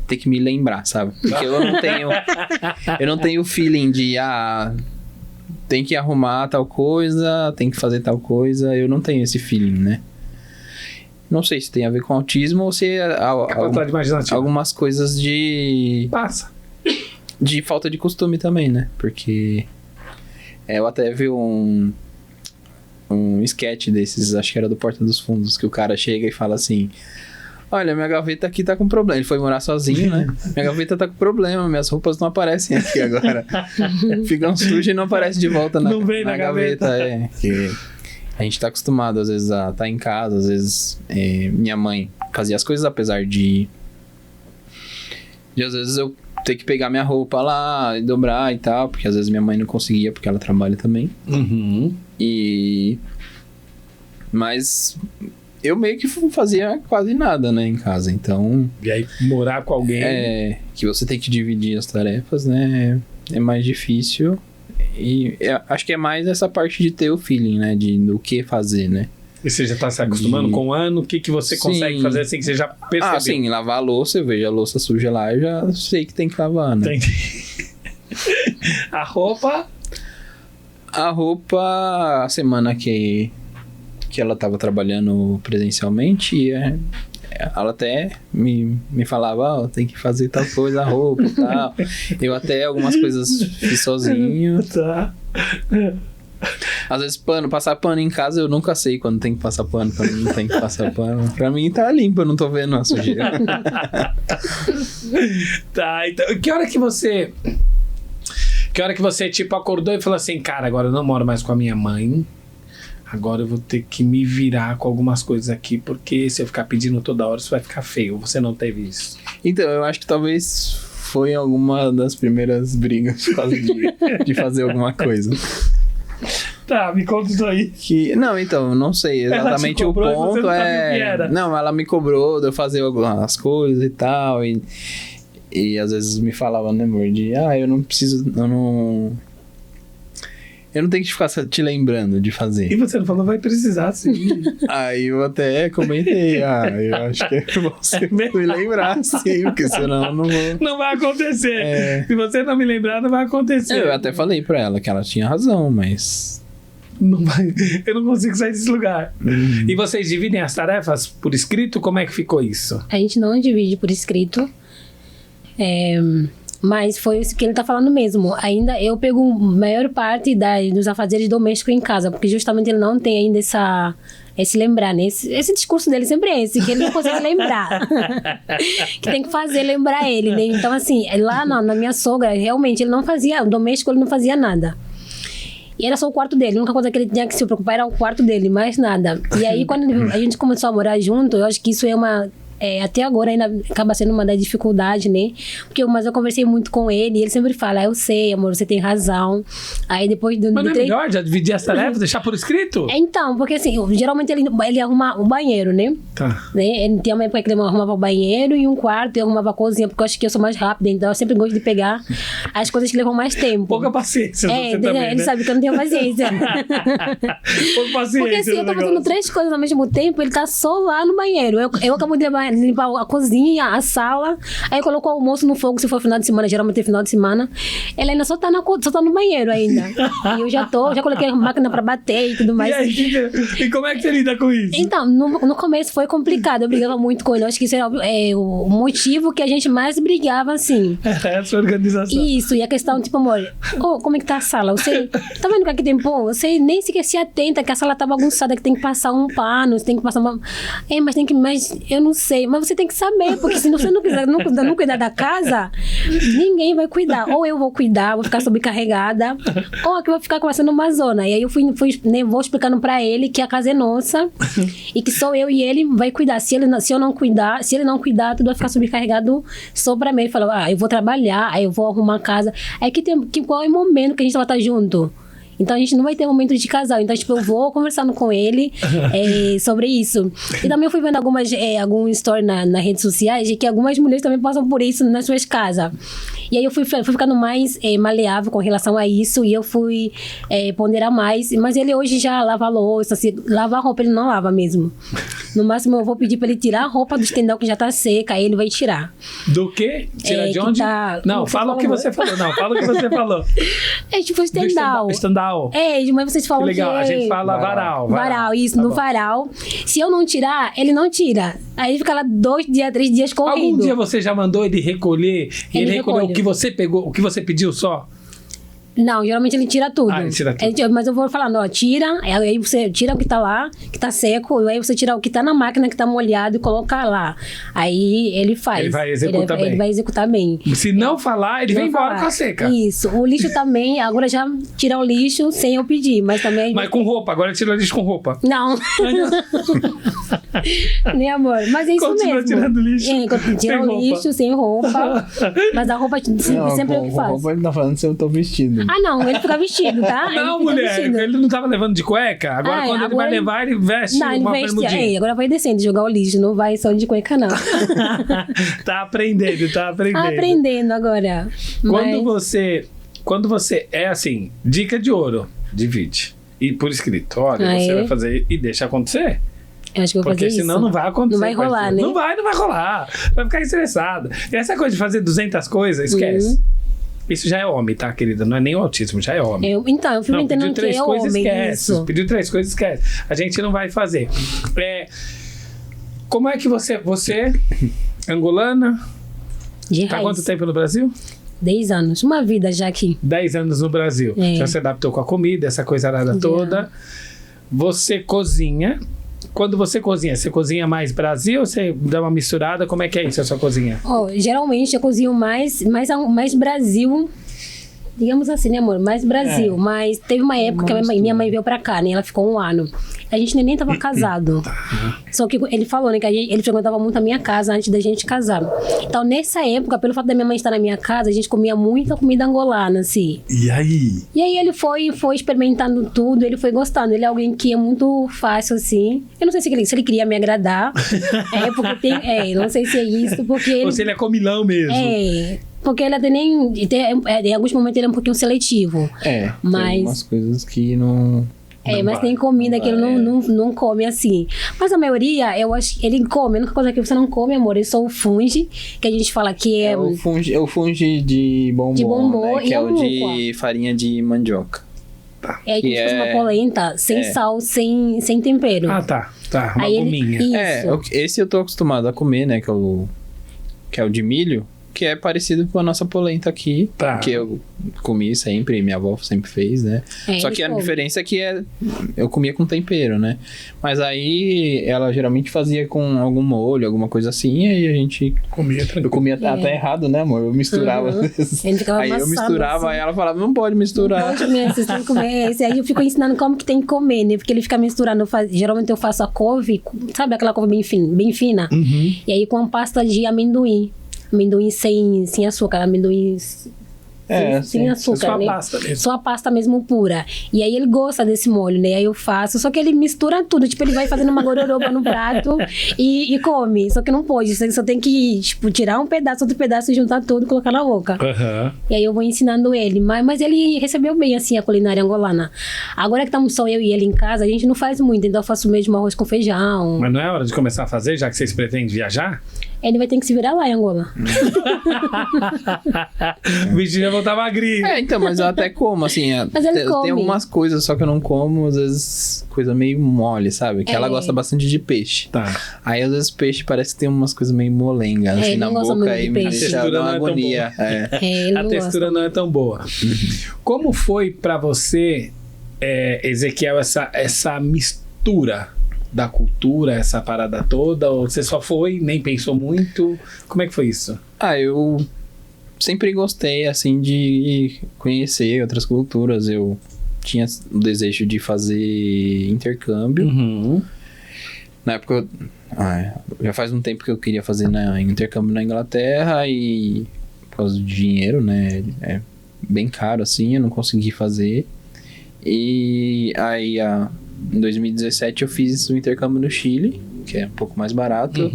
tem que me lembrar, sabe? Porque eu não tenho feeling de tem que arrumar tal coisa, tem que fazer tal coisa. Eu não tenho esse feeling, né? Não sei se tem a ver com autismo ou se algumas coisas de... De falta de costume também, né? Porque eu até vi um sketch desses, acho que era do Porta dos Fundos, que o cara chega e fala assim: olha, minha gaveta aqui tá com problema. Ele foi morar sozinho, né? Minha gaveta tá com problema, minhas roupas não aparecem aqui agora. Ficam sujas e não aparecem de volta na gaveta. Que a gente tá acostumado, às vezes, a estar em casa, às vezes minha mãe fazia as coisas, apesar de às vezes eu ter que pegar minha roupa lá e dobrar e tal, porque às vezes minha mãe não conseguia, porque ela trabalha também. Mas eu meio que fazia quase nada, né, em casa, então... E aí, morar com alguém... que você tem que dividir as tarefas, né, é mais difícil. E acho que é mais essa parte de ter o feeling, né, do que fazer, né. E você já tá se acostumando com o ano? O que você consegue fazer assim que você já percebeu? Sim, lavar a louça, eu vejo a louça suja lá, eu já sei que tem que lavar, né? Entendi. A roupa? A semana que ela tava trabalhando presencialmente, ela até me falava, tem que fazer tal coisa, a roupa e tal. Eu até algumas coisas fiz sozinho. Tá. Às vezes passar pano em casa, eu nunca sei quando tem que passar pano, quando não tem que passar pano. Pra mim tá limpo, eu não tô vendo a sujeira. Tá, então, que hora que você tipo acordou e falou assim, cara, agora eu não moro mais com a minha mãe, agora eu vou ter que me virar com algumas coisas aqui, porque se eu ficar pedindo toda hora, isso vai ficar feio. Você não teve isso? Então, eu acho que talvez foi alguma das primeiras brigas por causa de fazer alguma coisa. Tá, me conta isso aí. Não, então, não sei exatamente o ponto. Não, ela me cobrou de eu fazer algumas coisas e tal. E às vezes me falava, né, amor, eu não preciso, eu não tenho que ficar te lembrando de fazer. E você não falou, vai precisar, sim. Aí eu até comentei, eu acho que é você me lembrar, sim, porque senão eu não vou... Não vai acontecer. Se você não me lembrar, não vai acontecer. Eu até falei pra ela que ela tinha razão, mas... Não vai, eu não consigo sair desse lugar. E vocês dividem as tarefas por escrito? Como é que ficou isso? A gente não divide por escrito. Mas foi isso que ele tá falando mesmo. Ainda eu pego a maior parte dos afazeres domésticos em casa, porque justamente ele não tem ainda esse lembrar, né? Esse discurso dele sempre é esse, que ele não consegue lembrar. Que tem que fazer lembrar ele, né? Então, assim, lá na minha sogra, realmente, ele não fazia, o doméstico ele não fazia nada. E era só o quarto dele. A única coisa que ele tinha que se preocupar era o quarto dele, mais nada. E aí, quando a gente começou a morar junto, eu acho que isso é uma... até agora ainda acaba sendo uma das dificuldades, né? Mas eu conversei muito com ele e ele sempre fala, eu sei, amor, você tem razão. Aí depois... Mas não é melhor já dividir as tarefas, deixar por escrito? Então, porque assim, geralmente ele arruma o banheiro, né? Tá. Ele tinha uma época que ele arrumava o banheiro e um quarto, eu arrumava a cozinha, porque eu acho que eu sou mais rápida, então eu sempre gosto de pegar as coisas que levam mais tempo. Pouca paciência você também, ele né? sabe que eu não tenho paciência. Pouca paciência. Porque assim, eu tô fazendo 3 coisas ao mesmo tempo, ele tá só lá no banheiro. Eu acabo de limpar a cozinha, a sala, aí eu coloco o almoço no fogo, se for final de semana, geralmente é final de semana. Ele ainda só tá no banheiro ainda. E eu já coloquei a máquina pra bater e tudo mais. E como é que você lida com isso? Então, no começo foi complicado, eu brigava muito com ele. Eu acho que isso era o motivo que a gente mais brigava, assim. Essa organização. Isso, e a questão, tipo, amor, como é que tá a sala? Você tá vendo que aqui tem pão? Você nem sequer se atenta que a sala tá bagunçada, que tem que passar um pano, você tem que passar uma... mas eu não sei. Mas você tem que saber, porque se você não cuidar da casa, ninguém vai cuidar. Ou eu vou cuidar, vou ficar sobrecarregada, ou aqui vai ficar começando uma zona. E aí eu vou explicando pra ele que a casa é nossa e que só eu e ele vai cuidar. Se ele não cuidar, tudo vai ficar sobrecarregado só pra mim. Ele falou, eu vou trabalhar, aí eu vou arrumar a casa. Aí qual é o momento que a gente vai estar junto? Então a gente não vai ter momento de casal. Então, tipo, eu vou conversando com ele sobre isso. E também eu fui vendo algum story nas redes sociais de que algumas mulheres também passam por isso nas suas casas. E aí eu fui ficando mais maleável com relação a isso. E eu fui ponderar mais. Mas ele hoje já lava a louça. Assim, lavar a roupa ele não lava mesmo. No máximo eu vou pedir pra ele tirar a roupa do estendal que já tá seca. Aí ele vai tirar. Do quê? Tirar de onde? Não, fala o que você falou. Não, fala o que você falou. É tipo estendal. Estendal. Mas vocês falam que... Legal, a gente fala varal. Varal, isso, tá no varal. Se eu não tirar, ele não tira. Aí ele fica lá 2 dias, 3 dias correndo. Algum dia você já mandou ele recolher? Ele recolheu o que você pegou, o que você pediu só? Não, geralmente ele tira tudo. Ele tira tudo. Mas eu vou falando, tira, aí você tira o que tá lá, que tá seco, e aí você tira o que tá na máquina, que tá molhado, e coloca lá. Aí ele faz. Ele vai executar bem. Ele vai executar bem. Se não falar, ele vem embora com a seca. Isso. O lixo também, agora já tira o lixo sem eu pedir, mas também... Mas com roupa, agora tira o lixo com roupa. Não. Nem amor, mas é isso Continua mesmo. Tirando lixo. Tira o lixo sem roupa, mas a roupa sempre eu que faço. Roupa ele tá falando se eu tô vestido. Ah, não, ele fica vestido, tá? Não, mulher, vestido. Ele não tava levando de cueca? Agora quando ele vai levar, ele veste uma bermudinha. Agora vai descendo, jogar o lixo, não vai só de cueca, não. Tá aprendendo. Aprendendo agora. Quando você é assim, dica de ouro, divide. E por escrito, olha, você vai fazer e deixa acontecer. Eu acho que eu vou fazer isso. Porque senão não vai acontecer. Não vai rolar, né? Não vai rolar. Vai ficar estressado. E essa coisa de fazer 200 coisas, esquece. Isso já é homem, tá, querida? Não é nem o autismo, já é homem. Eu fico entendendo que é homem. Esquece. Pediu 3 coisas, esquece. A gente não vai fazer. Como é que você angolana, tá há quanto tempo no Brasil? 10 anos, uma vida já aqui. 10 anos no Brasil. Já se adaptou com a comida, essa coisa toda. Você cozinha. Quando você cozinha mais Brasil ou você dá uma misturada? Como é que é isso, a sua cozinha? Geralmente eu cozinho mais Brasil, digamos assim, né, amor? Mais Brasil. Mas teve uma época que minha mãe veio pra cá, né? Ela ficou 1 ano. A gente nem tava casado. Só que ele falou, né, que ele frequentava muito a minha casa antes da gente casar. Então, nessa época, pelo fato da minha mãe estar na minha casa, a gente comia muita comida angolana, assim. E aí? E aí ele foi experimentando tudo, ele foi gostando. Ele é alguém que é muito fácil, assim. Eu não sei se ele queria me agradar. Não sei se é isso, porque ou se ele é comilão mesmo. Porque ele até nem... em alguns momentos ele é um pouquinho seletivo. Mas tem umas coisas que não... mas tem comida que ele não come assim. Mas a maioria, eu acho que ele come. A única coisa que você não come, amor, é só o fungi, que a gente fala que é... o fungi de bombom, né? Que é o de farinha de mandioca. É que fosse uma polenta, sem sal, sem tempero. Tá. Uma gominha. Esse eu tô acostumado a comer, né? Que é o de milho. Que é parecido com a nossa polenta aqui. Que eu comi sempre, minha avó sempre fez, né? Só que a diferença é que eu comia com tempero, né? Mas aí ela geralmente fazia com algum molho, alguma coisa assim, e aí a gente comia tranquilo. Eu comia até errado, né, amor? Eu misturava às vezes. Aí eu misturava, assim. Aí ela falava, não pode misturar. Não pode mesmo, vocês têm que comer esse. Aí eu fico ensinando como que tem que comer, né? Porque ele fica misturando. Geralmente eu faço a couve, sabe aquela couve bem fina? E aí com pasta de amendoim. Amendoim sem açúcar, amendoim sem açúcar, só né? A pasta mesmo. Só a pasta mesmo pura. E aí ele gosta desse molho, né? Aí eu faço, só que ele mistura tudo. Tipo, ele vai fazendo uma gororoba no prato e come. Só que não pode, você só tem que, tipo, tirar um pedaço, outro pedaço, juntar tudo e colocar na boca. E aí eu vou ensinando ele. Mas ele recebeu bem, assim, a culinária angolana. Agora que estamos só eu e ele em casa, a gente não faz muito, então eu faço mesmo arroz com feijão. Mas não é hora de começar a fazer, já que vocês pretendem viajar? Ele vai ter que se virar lá em Angola. O bicho já voltar magrinho. Então, mas eu até como, assim. Mas ele come. Tem algumas coisas só que eu não como, às vezes, coisa meio mole, sabe? Que ela gosta bastante de peixe. Aí, às vezes, peixe parece que tem umas coisas meio molengas, assim, na boca. E me deixa dar uma agonia. A textura não é tão boa. Como foi pra você, Ezequiel, essa mistura da cultura, essa parada toda? Ou você só foi, nem pensou muito? Como é que foi isso? Eu sempre gostei, assim, de conhecer outras culturas. Eu tinha o desejo de fazer intercâmbio. Na época, já faz um tempo que eu queria fazer intercâmbio na Inglaterra e por causa do dinheiro, né? É bem caro, assim, eu não consegui fazer. E aí, em 2017 eu fiz o intercâmbio no Chile, que é um pouco mais barato.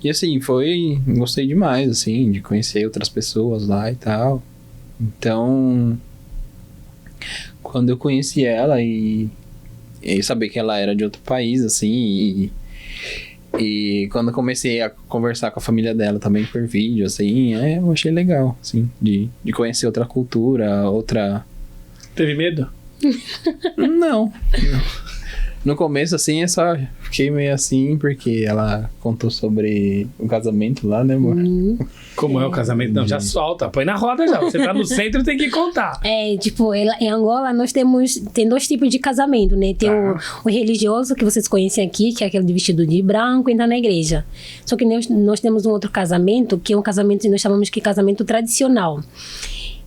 E assim, gostei demais, assim, de conhecer outras pessoas lá e tal. Então, quando eu conheci ela e saber que ela era de outro país, assim, e quando eu comecei a conversar com a família dela também por vídeo, assim, eu achei legal, assim, de conhecer outra cultura, outra... Teve medo? Não. No começo, assim, eu só fiquei meio assim, porque ela contou sobre o casamento lá, né, amor? Como é o casamento? Não, já solta, põe na roda já. Você tá no centro, tem que contar. Tipo, em Angola nós tem 2 tipos de casamento, né? Tem o religioso, que vocês conhecem aqui, que é aquele de vestido de branco e entrar na igreja. Só que nós temos um outro casamento, que é um casamento que nós chamamos de casamento tradicional.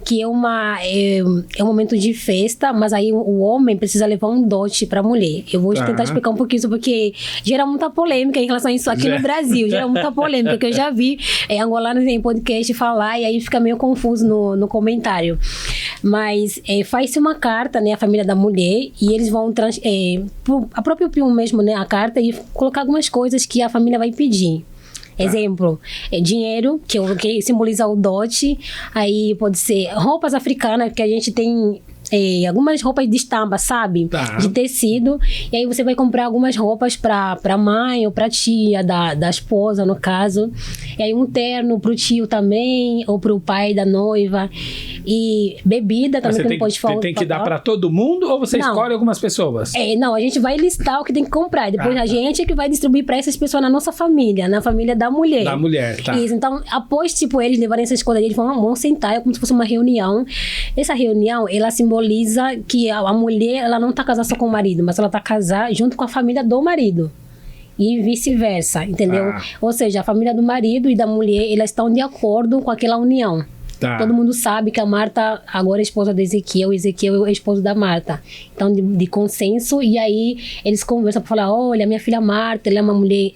Que é um momento de festa, mas aí o homem precisa levar um dote pra mulher. Eu vou tentar explicar um pouquinho isso, porque gera muita polêmica em relação a isso aqui no Brasil. Gera muita polêmica, que eu já vi angolanos em podcast falar, e aí fica meio confuso no comentário. Mas faz-se uma carta, né, a família da mulher, e eles vão a própria primo mesmo, né, a carta, e colocar algumas coisas que a família vai pedir. Exemplo, dinheiro, que simboliza o dote. Aí pode ser roupas africanas, que a gente tem algumas roupas de estampa, sabe? Tá. De tecido. E aí você vai comprar algumas roupas pra mãe ou pra tia da esposa, no caso. E aí um terno pro tio também, ou pro pai da noiva. E bebida também, que não pode faltar. Você tem que dar pra todo mundo ou você escolhe algumas pessoas? Não, a gente vai listar o que tem que comprar. E depois a gente é que vai distribuir pra essas pessoas na nossa família, na família da mulher. Da mulher, tá. Isso, então, após, tipo, eles levarem essas coisas, eles vão sentar, é como se fosse uma reunião. Essa reunião, ela simboliza que a mulher, ela não tá casada só com o marido, mas ela tá casada junto com a família do marido. E vice-versa, entendeu? Ou seja, a família do marido e da mulher, elas estão de acordo com aquela união. Tá. Todo mundo sabe que a Marta agora é esposa de Ezequiel, o Ezequiel é esposo da Marta. Então, de consenso, e aí eles conversam para falar, olha, minha filha Marta, ela é uma mulher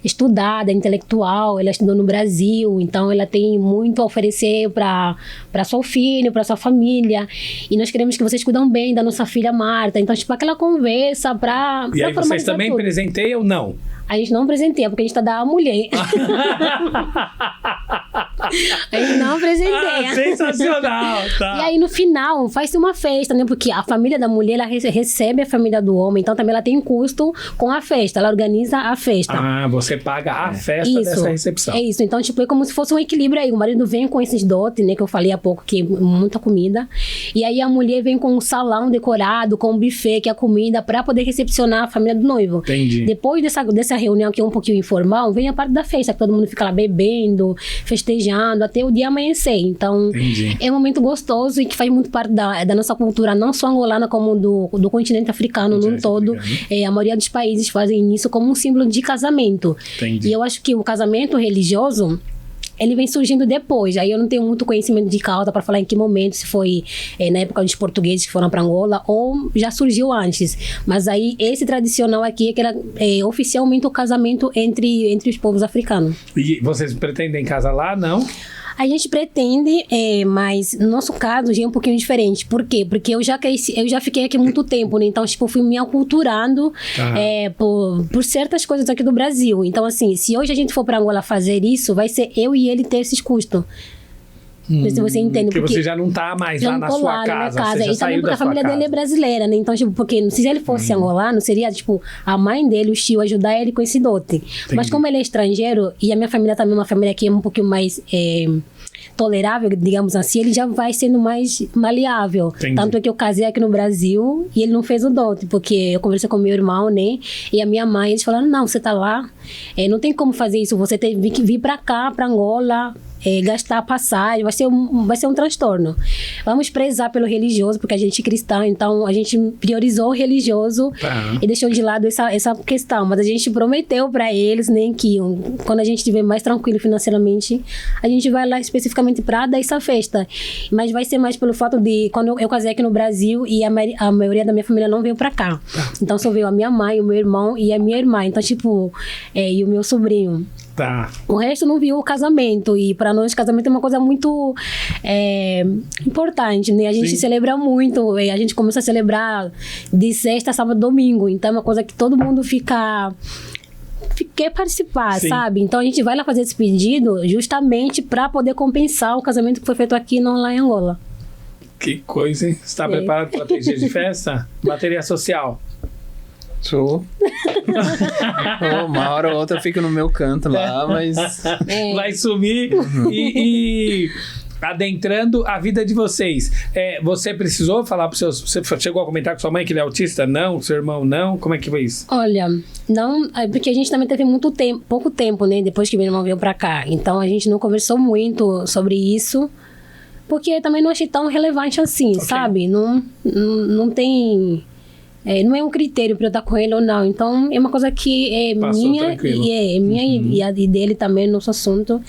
estudada, intelectual, ela estudou no Brasil, então ela tem muito a oferecer para seu filho, para sua família, e nós queremos que vocês cuidam bem da nossa filha Marta. Então, tipo, aquela conversa para E aí vocês também tudo. Presenteiam ou não? A gente não presenteia, porque a gente tá da mulher. A gente não presenteia. Sensacional, tá. E aí, no final, faz-se uma festa, né? Porque a família da mulher, ela recebe a família do homem. Então, também ela tem custo com a festa. Ela organiza a festa. Você paga a festa dessa recepção. É isso. Então, tipo, é como se fosse um equilíbrio aí. O marido vem com esses dotes, né? Que eu falei há pouco, que é muita comida. E aí, a mulher vem com um salão decorado, com um buffet, que é a comida, pra poder recepcionar a família do noivo. Entendi. Depois dessa reunião, que é um pouquinho informal, vem a parte da festa, que todo mundo fica lá bebendo, festejando, até o dia amanhecer. Então, é um momento gostoso e que faz muito parte da nossa cultura, não só angolana, como do continente africano no todo. A maioria dos países fazem isso como um símbolo de casamento. Entendi. E eu acho que o casamento religioso, ele vem surgindo depois. Aí eu não tenho muito conhecimento de causa para falar em que momento, se foi na época dos portugueses que foram para Angola ou já surgiu antes. Mas aí esse tradicional aqui é que era oficialmente o casamento entre os povos africanos. E vocês pretendem casar lá, não? A gente pretende, mas no nosso caso já é um pouquinho diferente. Por quê? Porque eu já fiquei aqui muito tempo, né? Então, tipo, eu fui me aculturando por certas coisas aqui do Brasil. Então, assim, se hoje a gente for para Angola fazer isso, vai ser eu e ele ter esses custos. Se você entende. Porque você já não tá mais lá na sua casa. Você já e também porque a família dele é brasileira, né? Então, tipo, porque se ele fosse angolano, seria, tipo, a mãe dele, o tio, ajudar ele com esse dote. Entendi. Mas como ele é estrangeiro, e a minha família também é uma família que é um pouquinho mais tolerável, digamos assim, ele já vai sendo mais maleável. Entendi. Tanto é que eu casei aqui no Brasil e ele não fez o dote, porque eu conversei com meu irmão, né? E a minha mãe, eles falaram, não, você tá lá, não tem como fazer isso, você tem que vir pra cá, pra Angola, gastar passagem, vai ser um transtorno. Vamos prezar pelo religioso, porque a gente é cristão, então a gente priorizou o religioso e deixou de lado essa questão. Mas a gente prometeu para eles, né, que quando a gente estiver mais tranquilo financeiramente, a gente vai lá especificamente para dar essa festa. Mas vai ser mais pelo fato de, quando eu casei aqui no Brasil e a maioria da minha família não veio para cá. Então só veio a minha mãe, o meu irmão e a minha irmã. Então, tipo, e o meu sobrinho. Tá. O resto não viu o casamento, e para nós casamento é uma coisa muito importante, né? A gente celebra muito, a gente começa a celebrar de sexta, sábado, domingo, então é uma coisa que todo mundo quer participar, sabe? Então a gente vai lá fazer esse pedido justamente para poder compensar o casamento que foi feito aqui lá em Angola. Que coisa, hein? Você está preparado para ter dia de festa? Bateria social. Sou. Uma hora ou outra eu fico no meu canto lá, mas... Vai sumir e adentrando a vida de vocês. Você precisou falar para os seus... Você chegou a comentar com sua mãe que ele é autista? Não? Seu irmão não? Como é que foi isso? Olha, não... Porque a gente também teve pouco tempo, né? Depois que meu irmão veio para cá. Então a gente não conversou muito sobre isso. Porque também não achei tão relevante assim, sabe? Não tem... não é um critério para eu estar com ele ou não. Então, é uma coisa que é minha e dele também, nosso assunto.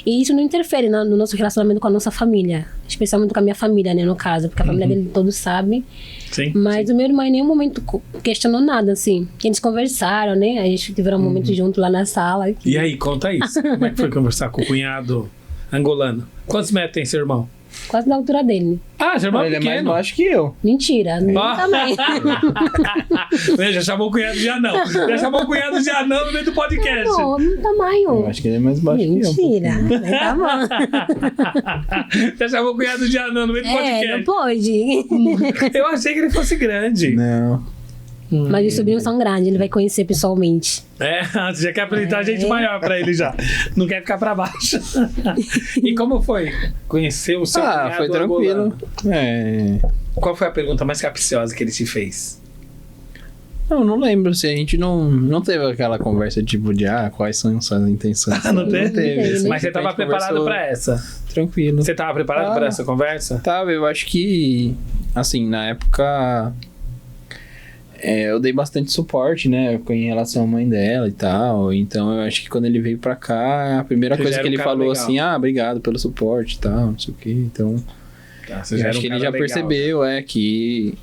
E isso não interfere no nosso relacionamento com a nossa família. Especialmente com a minha família, né, no caso. Porque a família dele todos sabem. Mas o meu irmão em nenhum momento questionou nada, assim. Eles conversaram, né? A gente tiveram um momento junto lá na sala. E aí, conta isso. Como é que foi conversar com o cunhado angolano? Quantos metros tem seu irmão? Quase da altura dele. Ah, já é ele pequeno. é mais baixo que eu. Mentira, também. Já chamou o cunhado de anão. Já chamou o cunhado de anão no meio do podcast. Não, no tamanho. Eu acho que ele é mais baixo que eu. Mentira. Tá bom. Já chamou o cunhado de anão no meio do podcast. Não pode. Eu achei que ele fosse grande. Não. Mas os sobrinhos são grandes, ele vai conhecer pessoalmente. Você já quer apresentar gente maior pra ele já. Não quer ficar pra baixo. E como foi? Conhecer o seu cunhado? Foi tranquilo. Qual foi a pergunta mais capciosa que ele te fez? Não lembro se a gente não teve aquela conversa tipo de quais são suas intenções. Não teve. Mas você Tipo, a tava gente preparado conversou pra essa? Tranquilo. Você tava preparado pra essa conversa? Tava, eu acho que, assim, na época eu dei bastante suporte, né, em relação à mãe dela e tal. Então eu acho que quando ele veio pra cá, a primeira coisa que ele falou legal. Assim, obrigado pelo suporte e tal, não sei o quê. Então, eu acho que ele já percebeu, que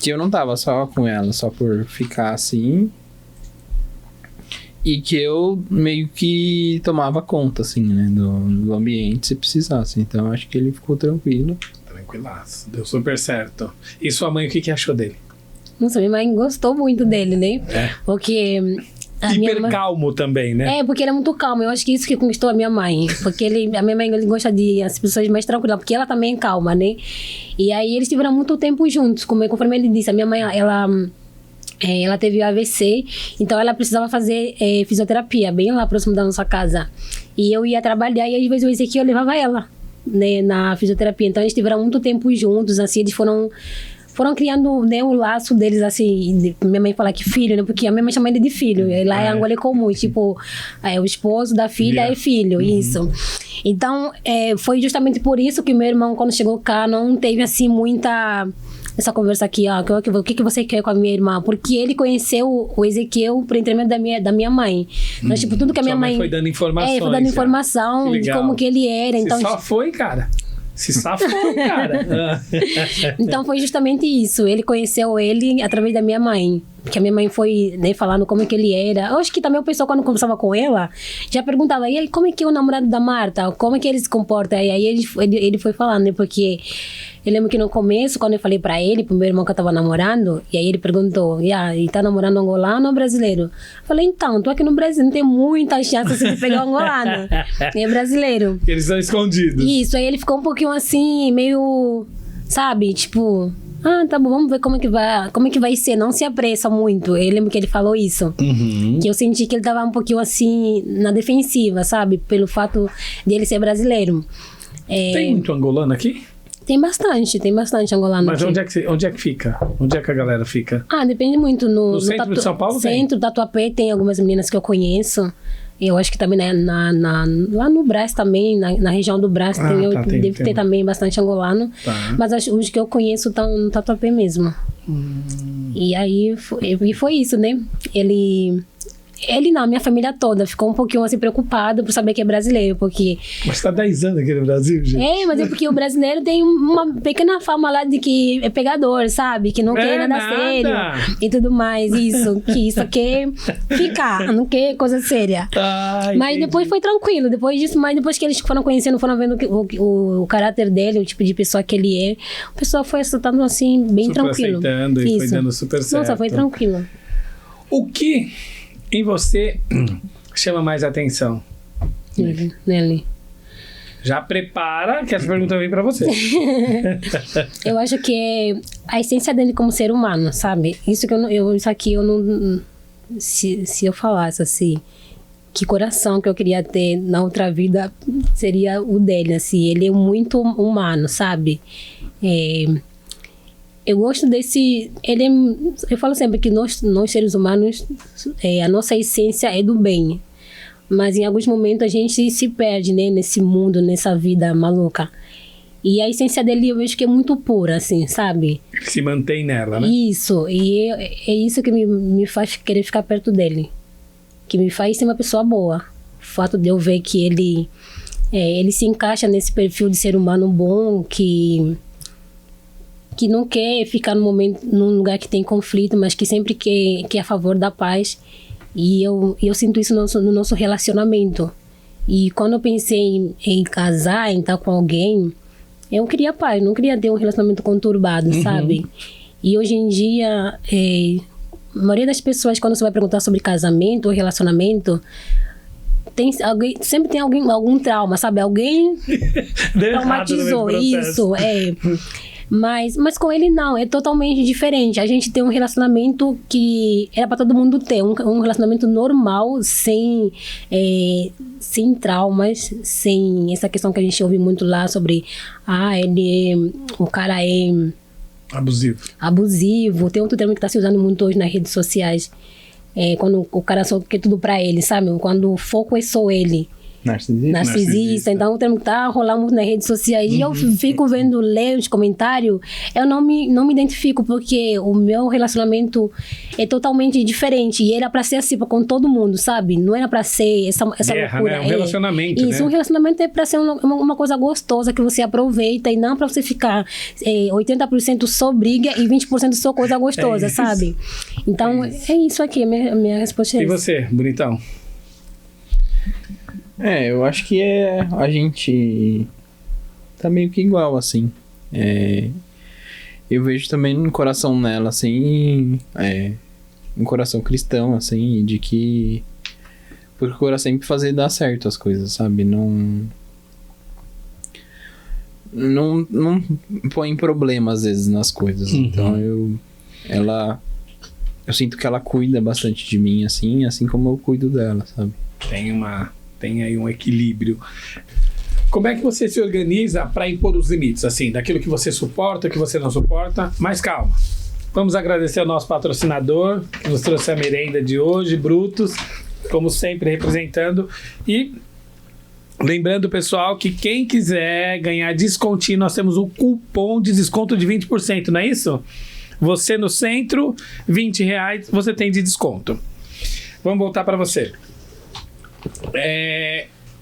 eu não tava só com ela, só por ficar assim. E que eu meio que tomava conta, assim, né, do ambiente se precisasse. Então, eu acho que ele ficou tranquilo. Tranquilaço, deu super certo. E sua mãe, o que achou dele? Nossa, minha mãe gostou muito dele, né? Porque... calmo também, né? Porque ele é muito calmo. Eu acho que isso que conquistou a minha mãe. Porque a minha mãe gosta de as pessoas mais tranquilas, porque ela também é calma, né? E aí eles tiveram muito tempo juntos. Conforme ele disse, a minha mãe, ela teve AVC, então ela precisava fazer fisioterapia, bem lá próximo da nossa casa. E eu ia trabalhar e às vezes o Ezequiel levava ela, né, na fisioterapia. Então eles tiveram muito tempo juntos, assim, eles foram criando, né, o laço deles, assim. Minha mãe fala que filho, né? Porque a minha mãe chama ele de filho. Lá em Angola é comum, tipo, o esposo da filha é filho, isso. Então, foi justamente por isso que meu irmão, quando chegou cá, não teve, assim, muita... Essa conversa aqui, o que você quer com a minha irmã? Porque ele conheceu o Ezequiel por intermédio da minha mãe. Mas, tipo, tudo que a minha mãe... foi dando informações. Foi dando informação de como que ele era. Então, só foi, cara. Se safou, cara. Então foi justamente isso. Ele conheceu ele através da minha mãe. Porque a minha mãe foi, né, falando como é que ele era. Eu acho que também o pessoal, quando conversava com ela, já perguntava, e aí, como é que é o namorado da Marta? Como é que ele se comporta? E aí ele foi falando, né? Porque eu lembro que no começo, quando eu falei pra ele, pro meu irmão que eu tava namorando, e aí ele perguntou, e tá namorando angolano ou brasileiro? Eu falei, então, tô aqui no Brasil, não tem muita chance de pegar um angolano. É brasileiro. Eles estão escondidos. Isso, aí ele ficou um pouquinho assim, meio, sabe, tipo... tá bom, vamos ver como é que vai ser. Não se apressa muito. Eu lembro que ele falou isso. Que eu senti que ele tava um pouquinho assim, na defensiva, sabe? Pelo fato de ele ser brasileiro. Tem muito angolano aqui? Tem bastante angolano. Mas aqui. onde é que fica? Onde é que a galera fica? Depende muito. No centro de São Paulo centro, Tatuapé, tem algumas meninas que eu conheço. Eu acho que também lá no Brás também, na região do Brás, deve ter também bastante angolano. Mas os que eu conheço estão no Tatuapé mesmo. E aí foi isso, né? Ele não, minha família toda ficou um pouquinho assim preocupada por saber que é brasileiro, porque... Mas tá 10 anos aqui no Brasil, gente. Mas é porque o brasileiro tem uma pequena fama lá de que é pegador, sabe? Que não quer nada sério e tudo mais, isso. Que isso quer ficar, não quer coisa séria. Mas depois foi tranquilo, depois disso, mas depois que eles foram conhecendo, foram vendo o caráter dele, o tipo de pessoa que ele é, o pessoal foi aceitando assim, bem super tranquilo. Aceitando e foi dando super certo. Nossa, foi tranquilo. O que em você chama mais atenção? Nele. Já prepara que essa pergunta vem pra você. Eu acho que é a essência dele como ser humano, sabe? Isso aqui eu não... Se eu falasse assim, que coração que eu queria ter na outra vida seria o dele, assim. Ele é muito humano, sabe? Eu gosto desse... eu falo sempre que nós seres humanos, a nossa essência é do bem. Mas em alguns momentos a gente se perde, né? Nesse mundo, nessa vida maluca. E a essência dele eu vejo que é muito pura, assim, sabe? Se mantém nela, né? Isso. E é isso que me faz querer ficar perto dele. Que me faz ser uma pessoa boa. O fato de eu ver que ele se encaixa nesse perfil de ser humano bom, que não quer ficar num lugar que tem conflito, mas que sempre quer a favor da paz. E eu sinto isso no nosso relacionamento. E quando eu pensei em casar, em estar com alguém, Eu queria paz, não queria ter um relacionamento conturbado, sabe? E hoje em dia, a maioria das pessoas, quando você vai perguntar sobre casamento ou relacionamento, sempre tem algum trauma, sabe? Alguém traumatizou isso, Mas com ele não, é totalmente diferente. A gente tem um relacionamento que era para todo mundo ter, um relacionamento normal, sem traumas, sem essa questão que a gente ouve muito lá sobre o cara é abusivo. Tem outro termo que está se usando muito hoje nas redes sociais, quando o cara só quer tudo para ele, sabe? Quando o foco é só ele. Narcisista. Então, o termo que tá rolando muito nas redes sociais. E eu fico ler os comentários, eu não me identifico, porque o meu relacionamento é totalmente diferente. E era pra ser assim com todo mundo, sabe? Não era pra ser essa guerra, loucura. Né? Um relacionamento, isso, né? Um relacionamento é pra ser uma coisa gostosa que você aproveita, e não pra você ficar 80% só briga e 20% só coisa gostosa, sabe? Então, é isso aqui, a minha resposta é essa. E você, bonitão? Eu acho que a gente tá meio que igual, assim. Eu vejo também no coração nela, assim, um coração cristão, assim, de que procura sempre fazer dar certo as coisas, sabe? Não põe problema, às vezes, nas coisas. Então, eu sinto que ela cuida bastante de mim, assim como eu cuido dela, sabe? Tem aí um equilíbrio. Como é que você se organiza para impor os limites, assim, daquilo que você suporta, que você não suporta? Mas calma, vamos agradecer ao nosso patrocinador, que nos trouxe a merenda de hoje, Brutus, como sempre representando. E lembrando, pessoal, que quem quiser ganhar descontinho, nós temos um cupom de desconto de 20%, não é isso? Você no centro, R$20 você tem de desconto. Vamos voltar para você.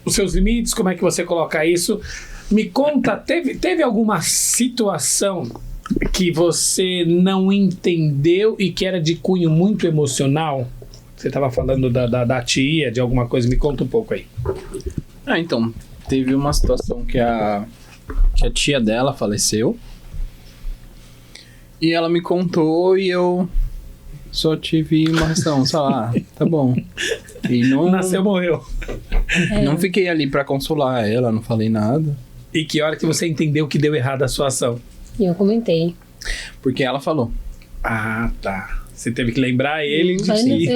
Os seus limites, como é que você coloca isso? Me conta, teve alguma situação que você não entendeu e que era de cunho muito emocional? Você estava falando da tia, de alguma coisa, me conta um pouco aí. Então, teve uma situação que a tia dela faleceu e ela me contou e eu só tive uma reação, só, tá bom. E não... Nasceu, morreu. Não fiquei ali pra consolar ela, não falei nada. E que hora que você entendeu que deu errado a sua ação? Eu comentei. Porque ela falou. Ah, tá. Você teve que lembrar ele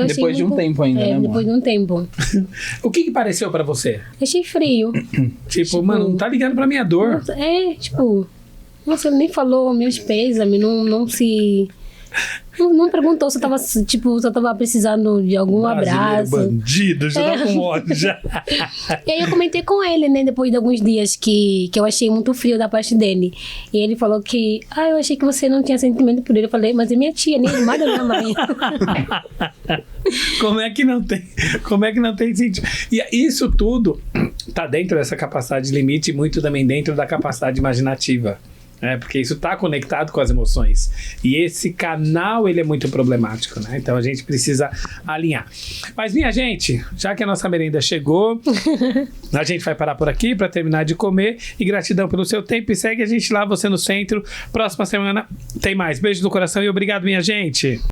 depois de um tempo ainda, né, amor? Depois de um tempo. O que pareceu pra você? Achei frio. Tipo, mano, não tá ligando pra minha dor. Nossa, ele nem falou meus pêsames, não perguntou se eu tava, se eu tava precisando de algum abraço. Bandido, já tá com ódio já. E aí eu comentei com ele, né, depois de alguns dias que eu achei muito frio da parte dele. E ele falou que, eu achei que você não tinha sentimento por ele. Eu falei, mas é minha tia, nem irmã da minha mãe. Como é que não tem sentido? E isso tudo tá dentro dessa capacidade de limite e muito também dentro da capacidade imaginativa. Porque isso está conectado com as emoções. E esse canal, ele é muito problemático, né? Então a gente precisa alinhar. Mas, minha gente, já que a nossa merenda chegou, a gente vai parar por aqui para terminar de comer. E gratidão pelo seu tempo. E segue a gente lá, você no centro. Próxima semana tem mais. Beijo no coração e obrigado, minha gente.